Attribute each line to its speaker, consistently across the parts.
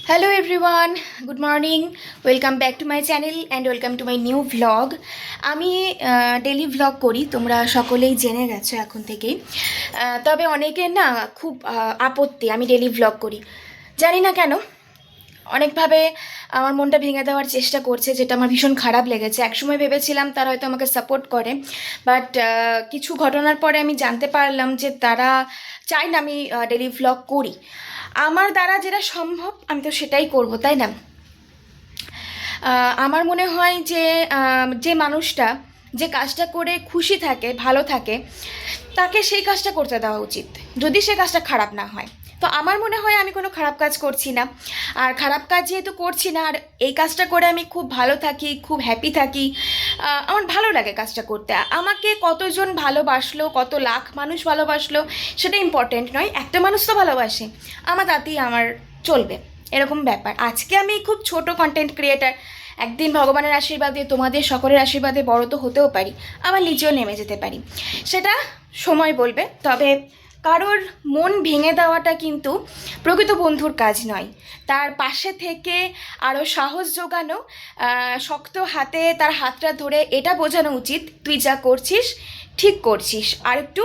Speaker 1: Hello everyone, good morning. Welcome back to my channel and welcome to my new vlog. আমি daily vlog করি, তোমরা সকলেই জেনে গেছো এখন থেকেই। তবে অনেকের না খুব আপত্তি আমি ডেলি ভ্লগ করি, জানি না কেন। অনেকভাবে আমার মনটা ভেঙে দেওয়ার চেষ্টা করছে, যেটা আমার ভীষণ খারাপ লেগেছে। একসময় ভেবেছিলাম তারা হয়তো আমাকে সাপোর্ট করে, বাট কিছু ঘটনার পরে আমি জানতে পারলাম যে তারা চায় না আমি ডেলি ভ্লগ করি। আমার দ্বারা যেটা সম্ভব আমি তো সেটাই করব, তাই না? আমার মনে হয় যে যে মানুষটা যে কাজটা করে খুশি থাকে, ভালো থাকে, তাকে সেই কাজটা করতে দেওয়া উচিত, যদি সে কাজটা খারাপ না হয়। তো আমার মনে হয় আমি কোনো খারাপ কাজ করছি না, আর খারাপ কাজ যেহেতু করছি না, আর এই কাজটা করে আমি খুব ভালো থাকি, খুব হ্যাপি থাকি। আমার ভালো লাগে কাজটা করতে। আমাকে কতজন ভালোবাসলো, কত লাখ মানুষ ভালোবাসলো, সেটা ইম্পর্টেন্ট নয়। একটা মানুষ তো ভালোবাসে, আমার তাতেই আমার চলবে, এরকম ব্যাপার। আজকে আমি খুব ছোট কন্টেন্ট ক্রিয়েটার, একদিন ভগবানের আশীর্বাদে, তোমাদের সকলের আশীর্বাদে বড় তো হতেও পারি, আবার নিচেও নেমে যেতে পারি, সেটা সময় বলবে। তবে কারোর মন ভেঙে দেওয়াটা কিন্তু প্রকৃত বন্ধুর কাজ নয়। তার পাশে থেকে আরও সাহস জোগানো, শক্ত হাতে তার হাতটা ধরে এটা বোঝানো উচিত তুই যা করছিস ঠিক করছিস, আর একটু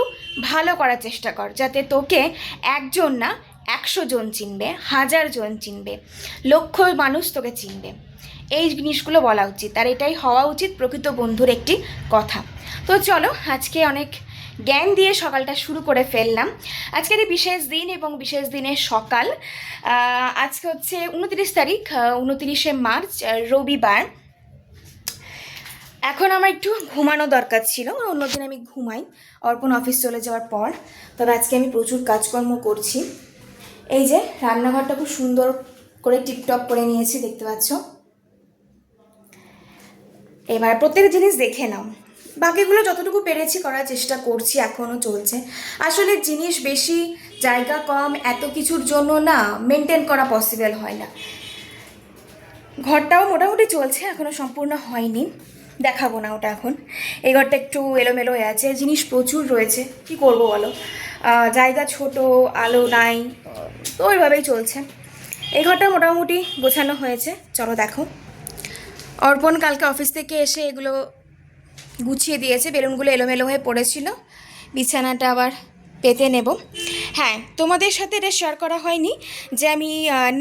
Speaker 1: ভালো করার চেষ্টা কর, যাতে তোকে একজন না 100 জন চিনবে, 1000 জন চিনবে, লক্ষ মানুষ তোকে চিনবে। এই জিনিসগুলো বলা উচিত, আর এটাই হওয়া উচিত প্রকৃত বন্ধুর একটি কথা। তো চলো, আজকে অনেক জ্ঞান দিয়ে সকালটা শুরু করে ফেললাম। আজকের এই বিশেষ দিন এবং বিশেষ দিনের সকাল। আজকে হচ্ছে 29 তারিখ, 29শে মার্চ, রবিবার। এখন আমার একটু ঘুমানো দরকার ছিল, অন্যদিন আমি ঘুমাই অর্পণ অফিস চলে যাওয়ার পর। তবে আজকে আমি প্রচুর কাজকর্ম করছি। এই যে রান্নাঘরটা খুব সুন্দর করে টিপটপ করে নিয়েছি, দেখতে পাচ্ছ। এবার প্রত্যেক জিনিস দেখে নাও, বাকিগুলো যতটুকু পেরেছি করার চেষ্টা করছি, এখনও চলছে। আসলে জিনিস বেশি, জায়গা কম, এত কিছুর জন্য না মেনটেন করা পসিবল হয় না। ঘরটাও মোটামুটি চলছে, এখনও সম্পূর্ণ হয়নি, দেখাবো না ওটা এখন। এই ঘরটা একটু এলোমেলো হয়ে আছে, জিনিস প্রচুর রয়েছে, কি করব বলো। জায়গা ছোট, আলো নাই, তো ওইভাবেই চলছে। এই ঘরটা মোটামুটি গোছানো হয়েছে, চলো দেখো। অর্পণ কালকে অফিস থেকে এসে এগুলো গুছিয়ে দিয়েছে, বেলুনগুলো এলোমেলো হয়ে পড়েছিল, বিছানাটা আবার পেতে নেব। হ্যাঁ, তোমাদের সাথে এটা শেয়ার করা হয়নি যে আমি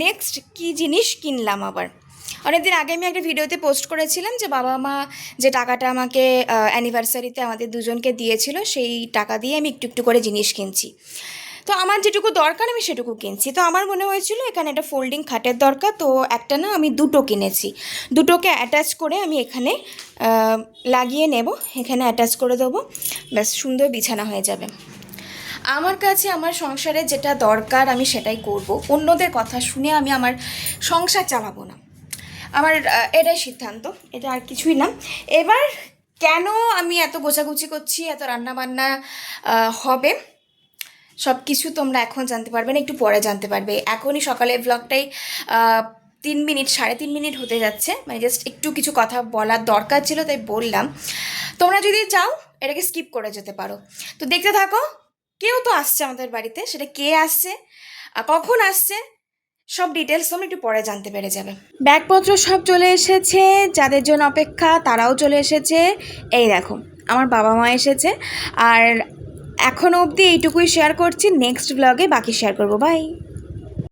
Speaker 1: নেক্সট কী জিনিস কিনলাম। আবার অনেকদিন আগে আমি একটা ভিডিওতে পোস্ট করেছিলাম যে বাবা মা যে টাকাটা আমাকে অ্যানিভার্সারিতে আমাদের দুজনকে দিয়েছিল, সেই টাকা দিয়ে আমি একটু একটু করে জিনিস কিনছি। তো আমার যেটুকু দরকার আমি সেটুকু কিনছি। তো আমার মনে হয়েছিল এখানে একটা ফোল্ডিং খাটের দরকার, তো একটা না আমি দুটো কিনেছি। দুটোকে অ্যাটাচ করে আমি এখানে লাগিয়ে নেব, এখানে অ্যাটাচ করে দেবো, ব্যাস সুন্দর বিছানা হয়ে যাবে। আমার কাছে আমার সংসারে যেটা দরকার আমি সেটাই করব, অন্যদের কথা শুনে আমি আমার সংসার চালাবো না। আমার এটাই সিদ্ধান্ত, এটা আর কিছুই না। এবার কেন আমি এত গোছাগুছি করছি, এত রান্নাবান্না হবে, সব কিছু তোমরা এখন জানতে পারবে না, একটু পরে জানতে পারবে। এখনই সকালের ব্লগটাই 3 মিনিট, 3.5 মিনিট হতে যাচ্ছে, মানে জাস্ট একটু কিছু কথা বলার দরকার ছিল, তাই বললাম। তোমরা যদি চাও এটাকে স্কিপ করে যেতে পারো। তো দেখতে থাকো, কেউ তো আসছে আমাদের বাড়িতে, সেটা কে আসছে, কখন আসছে, সব ডিটেলস তোমরা একটু পরে জানতে পেরে যাবে। ব্যাগপত্র সব চলে এসেছে, যাদের জন্য অপেক্ষা তারাও চলে এসেছে। এই দেখো আমার বাবা মা এসেছে, আর এখনও অবধি এইটুকুই শেয়ার করছি, নেক্সট ব্লগে বাকি শেয়ার করবো। বাই।